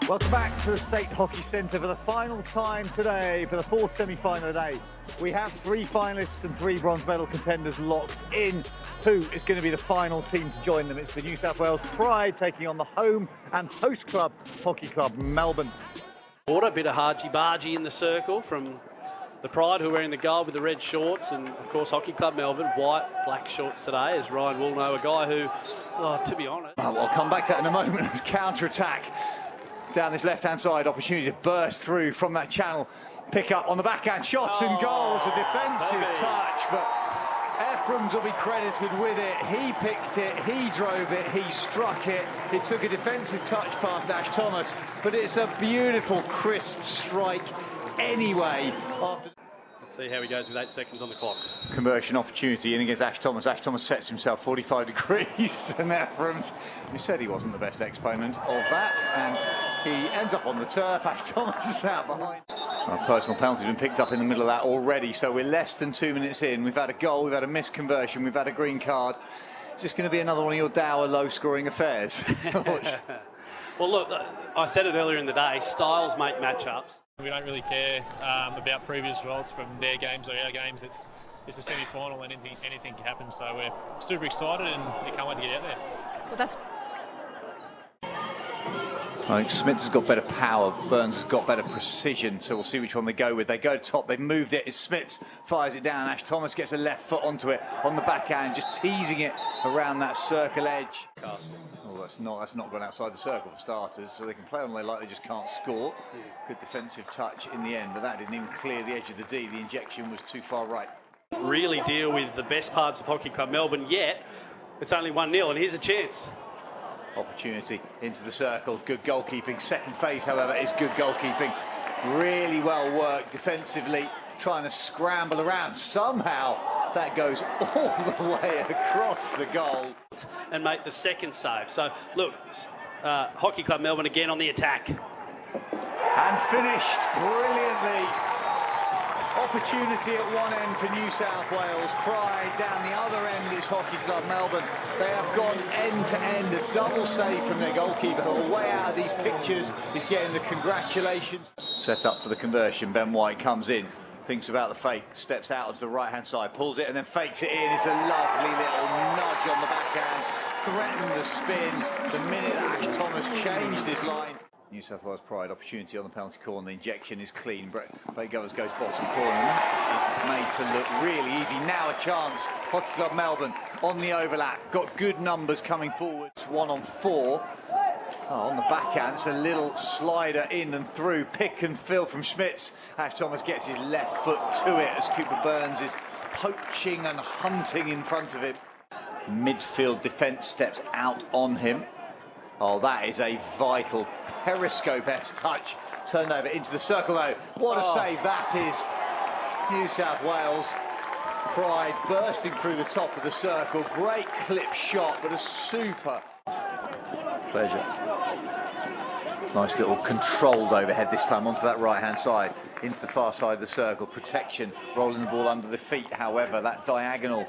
Welcome back to the State Hockey Centre for the final time today, for the fourth semi-final of the day. We have 3 finalists and 3 bronze medal contenders locked in. Who is going to be the final team to join them? It's the New South Wales Pride taking on the home and host club, Hockey Club Melbourne. A bit of hargy-bargy in the circle from the Pride, who are wearing the gold with the red shorts, and of course Hockey Club Melbourne, white, black shorts today, as Ryan will know, a guy who, to be honest... I'll come back to that in a moment as counter-attack down this left-hand side, opportunity to burst through from that channel, pick up on the backhand, shots and goals, a defensive touch, but Ephraums will be credited with it. He picked it, he drove it, he struck it. It took a defensive touch past Ash Thomas, but it's a beautiful, crisp strike anyway. Let's see how he goes with 8 seconds on the clock. Conversion opportunity in against Ash Thomas. Ash Thomas sets himself 45 degrees, and Ephraums, who said he wasn't the best exponent of that, and he ends up on the turf. Ash Thomas is out behind. Our personal penalty has been picked up in the middle of that already, so we're less than 2 minutes in. We've had a goal, we've had a missed conversion, we've had a green card. Is this going to be another one of your dour, low-scoring affairs? Well, look, I said it earlier in the day, styles make matchups. We don't really care about previous results from their games or our games. It's a semi-final and anything can happen, so we're super excited and we can't wait to get out there. Well, that's... I think Smits has got better power, Burns has got better precision, so we'll see which one they go with. They go top, they've moved it, it's Smits, fires it down, Ash Thomas gets a left foot onto it on the backhand, just teasing it around that circle edge. Oh, that's not gone outside the circle for starters, so they can play on they like, they just can't score. Good defensive touch in the end, but that didn't even clear the edge of the D, the injection was too far right. Really deal with the best parts of Hockey Club Melbourne, yet it's only 1-0, and here's a chance. Opportunity into the circle, good goalkeeping. Second phase, however, is good goalkeeping. Really well worked defensively, trying to scramble around. Somehow that goes all the way across the goal. And make the second save. So, look, Hockey Club Melbourne again on the attack. And finished brilliantly. Opportunity at one end for New South Wales Pride, down the other end is Hockey Club Melbourne. They have gone end to end, a double save from their goalkeeper, who way out of these pictures is getting the congratulations. Set up for the conversion, Ben White comes in, thinks about the fake, steps out onto the right hand side, pulls it and then fakes it in. It's a lovely little nudge on the backhand, threatened the spin the minute Ash Thomas changed his line. New South Wales Pride, opportunity on the penalty corner, the injection is clean, Govers goes bottom corner, and that is made to look really easy. Now a chance, Hockey Club Melbourne on the overlap, got good numbers coming forward. It's 1-on-4, on the backhand, it's a little slider in and through, pick and fill from Smits. Ash Thomas gets his left foot to it as Cooper Burns is poaching and hunting in front of him. Midfield defence steps out on him. Oh, that is a vital periscope-esque touch. Turned over into the circle, though. What a save that is. New South Wales Pride bursting through the top of the circle. Great clip shot, but a super pleasure. Nice little controlled overhead this time onto that right-hand side, into the far side of the circle. Protection, rolling the ball under the feet, however, that diagonal.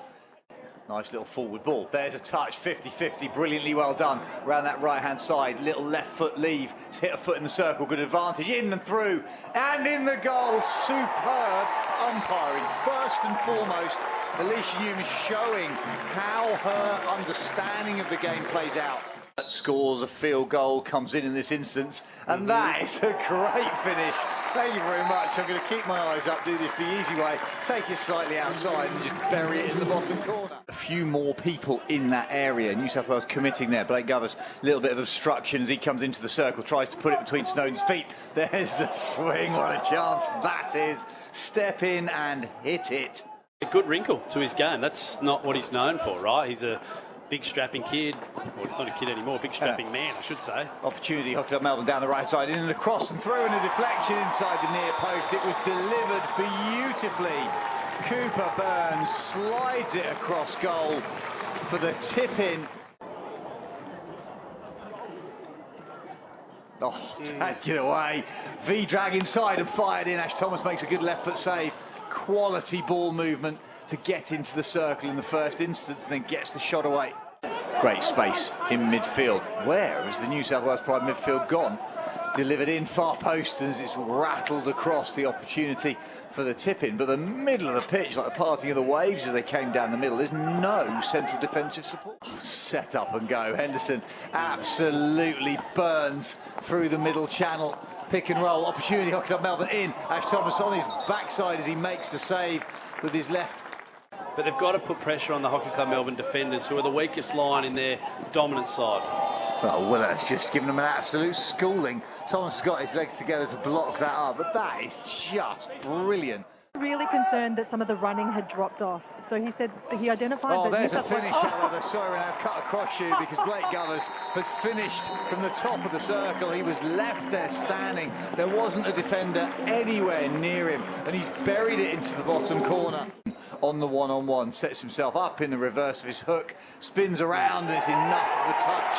Nice little forward ball. There's a touch, 50-50, brilliantly well done. Around that right-hand side, little left foot leave. It's hit a foot in the circle, good advantage, in and through, and in the goal. Superb umpiring. First and foremost, Alicia Newman showing how her understanding of the game plays out. Scores a field goal, comes in this instance, and that is a great finish. Thank you very much. I'm going to keep my eyes up, do this the easy way, take it slightly outside and just bury it in the bottom corner. A few more people in that area. New South Wales committing there. Blake Govers, a little bit of obstruction as he comes into the circle, tries to put it between Snowden's feet. There's the swing, what a chance that is. Step in and hit it. A good wrinkle to his game. That's not what he's known for, right? He's a big strapping kid. Well, he's not a kid anymore, big strapping man, I should say. Opportunity, Hockey Club Melbourne down the right side, in and across and through, and a deflection inside the near post. It was delivered beautifully. Cooper Burns slides it across goal for the tip-in. Oh, take it away. V-drag inside and fired in. Ash Thomas makes a good left foot save. Quality ball movement to get into the circle in the first instance, and then gets the shot away. Great space in midfield. Where has the New South Wales Pride midfield gone? Delivered in far post as it's rattled across, the opportunity for the tip-in. But the middle of the pitch, like the parting of the waves as they came down the middle, there's no central defensive support. Set up and go. Henderson absolutely burns through the middle channel. Pick and roll, opportunity, Hockey Club Melbourne in. Ash Thomas on his backside as he makes the save with his left. But they've got to put pressure on the Hockey Club Melbourne defenders, who are the weakest line in their dominant side. Well, Willett's just given them an absolute schooling. Thomas has got his legs together to block that up, but that is just brilliant. Really concerned that some of the running had dropped off. So he said that he identified that... There's a finish, however. Sorry, we're now cut across you because Blake Govers has finished from the top of the circle. He was left there standing. There wasn't a defender anywhere near him, and he's buried it into the bottom corner. On the one-on-one, sets himself up in the reverse of his hook, spins around, and it's enough of a touch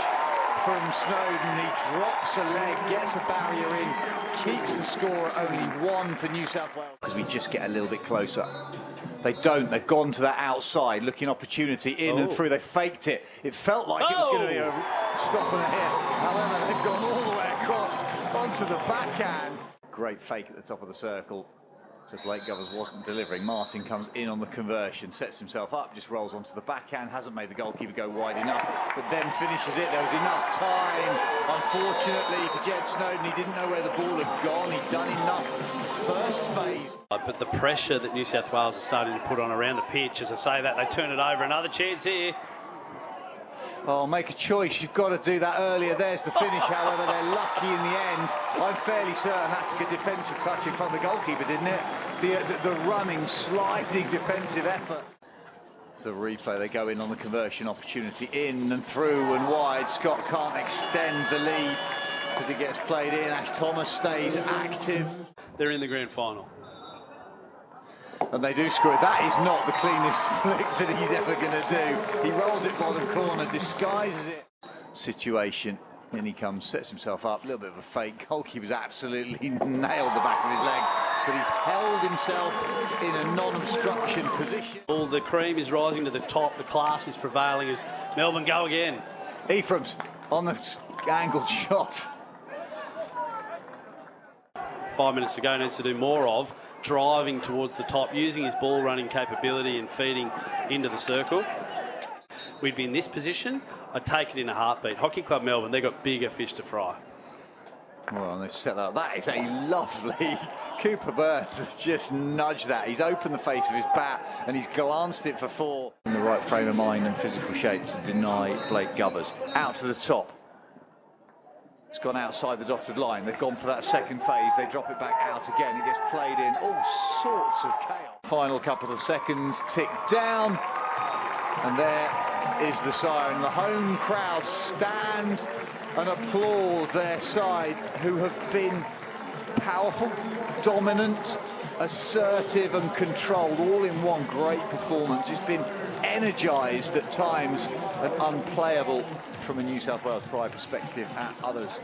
from Snowden. He drops a leg, gets a barrier in, keeps the score at only 1 for New South Wales. Because we just get a little bit closer. They don't. They've gone to that outside, looking opportunity in and through. They faked it. It felt like it was going to be a stop and a hit. However, they've gone all the way across onto the backhand. Great fake at the top of the circle. So Blake Govers wasn't delivering. Martin comes in on the conversion, sets himself up, just rolls onto the backhand, hasn't made the goalkeeper go wide enough, but then finishes it. There was enough time, unfortunately, for Jed Snowden. He didn't know where the ball had gone. He'd done enough first phase. But the pressure that New South Wales are starting to put on around the pitch, as I say that, they turn it over. Another chance here. Oh, make a choice. You've got to do that earlier. There's the finish, however. They're lucky in the end. I'm fairly certain that took a defensive touch in front of the goalkeeper, didn't it? The running, sliding defensive effort. The replay, they go in on the conversion opportunity. In and through and wide. Scott can't extend the lead as it gets played in. Ash Thomas stays active. They're in the grand final. And they do score it. That is not the cleanest flick that he's ever going to do. He rolls it bottom corner, disguises it. Situation. In he comes, sets himself up. A little bit of a fake. Goalkeeper's absolutely nailed the back of his legs, but he's held himself in a non-obstruction position. All the cream is rising to the top. The class is prevailing as Melbourne go again. Ephraums on the angled shot. 5 minutes to go, needs to do more of driving towards the top, using his ball running capability and feeding into the circle. We'd be in this position, I'd take it in a heartbeat. Hockey Club Melbourne, they've got bigger fish to fry. Well, and they've set that up. That is a lovely... Cooper Burns has just nudged that. He's opened the face of his bat and he's glanced it for 4. In the right frame of mind and physical shape to deny Blake Govers. Out to the top. It's gone outside the dotted line. They've gone for that second phase. They drop it back out again. It gets played in. All sorts of chaos. Final couple of seconds tick down. And there is the siren. The home crowd stand and applaud their side, who have been powerful, dominant, assertive and controlled, all in one great performance. It's been energised at times and unplayable from a New South Wales Pride perspective at others.